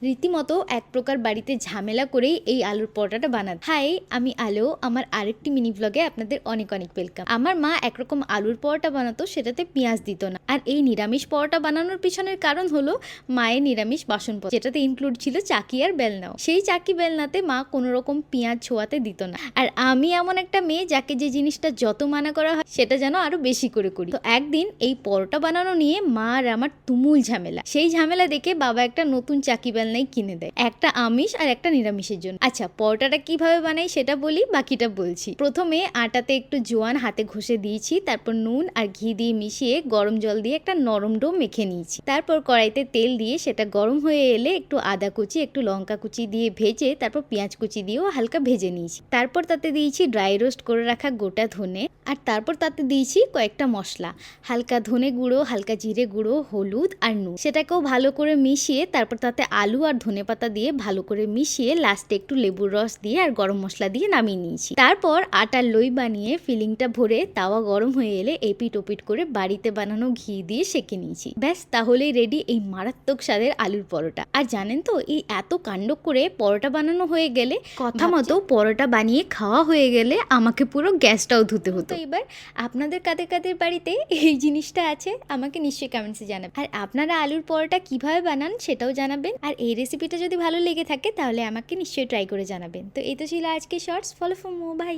রীতিমতো এক প্রকার বাড়িতে ঝামেলা করেই এই আলুর পরোটাটা বানাতে। হাই, আমি আলো। আমার আরেকটি মিনি ব্লগে আপনাদের অনেক অনেক ওয়েলকাম। আমার মা একরকম আলুর পরোটা বানাতো, সেটাতে পেঁয়াজ দিত না। আর এই নিরামিষ পরোটা বানানোর পিছনের কারণ হলো মায়ের নিরামিষ বাসনপত্র, যেটাতে ইনক্লুড ছিল চাকি আর বেলনাও। সেই চাকি বেলনাতে মা কোনো রকম পেঁয়াজ ছোঁয়াতে দিত না। আর আমি এমন একটা মেয়ে যাকে যে জিনিসটা যত মানা করা হয় সেটা যেন আরো বেশি করে করি। তো একদিন এই পরোটা বানানো নিয়ে মা আর আমার তুমুল ঝামেলা। সেই ঝামেলা দেখে বাবা একটা নতুন চাকি বেলনাই কিনে দেয়, একটা আমিষ আর একটা নিরামিষের জন্য। আচ্ছা, পরোটাটা কিভাবে বানাই সেটা বলি, বাকিটা বলছি। প্রথমে আটাতে একটু জোয়ান হাতে ঘষে দিয়েছি, তারপর নুন আর ঘি দিয়ে মিশিয়ে গরম জল দিয়ে একটা নরম ডো মেখে নিয়েছি। তারপর কড়াইতে তেল দিয়ে সেটা গরম হয়ে এলে একটু আদা কুচি, একটু লঙ্কা কুচি দিয়ে ভেজে তারপর পেঁয়াজ কুচি দিয়েও হালকা ভেজে নিয়েছি। তারপর তাতে দিয়েছি ড্রাই রোস্ট করে রাখা গোটা ধনে, আর তারপর তাতে দিয়েছি কয়েকটা মশলা, হালকা ধনে গুঁড়ো, হালকা জিরে গুঁড়ো, হলুদ আর নুন। সেটাকেও ভালো করে মিশিয়ে তারপর তাতে আলু আর ধনেপাতা দিয়ে ভালো করে মিশিয়ে লাস্টে একটু লেবুর রস দিয়ে আর গরম মশলা দিয়ে নামিয়ে নিয়েছি। তারপর আটার লই বানিয়ে ফিলিংটা ভরে তাওয়া গরম হয়ে এলে এপিট ওপিট করে বাড়িতে বানানো ঘি দিয়ে সেঁকে নিয়েছি। ব্যাস, তাহলেই রেডি এই মারাত্মক স্বাদের আলুর পরোটা। আর জানেন তো, এই এত কাণ্ড করে পরোটা বানানো হয়ে গেলে, কথা মতো পরোটা বানিয়ে খাওয়া হয়ে গেলে আমাকে পুরো গ্যাসটাও ধুতে হতো। এবার আপনাদের কাদের কাদের বাড়িতে এই জিনিসটা আছে আমাকে নিশ্চয়ই কমেন্টসে জানাবেন। আর আপনারা আলুর পরোটা কিভাবে বানান সেটাও জানাবেন। আর এই রেসিপিটা যদি ভালো লেগে থাকে তাহলে আমাকে নিশ্চয়ই ট্রাই করে জানাবেন। তো এই তো ছিল আজকে shorts. Follow for more. By.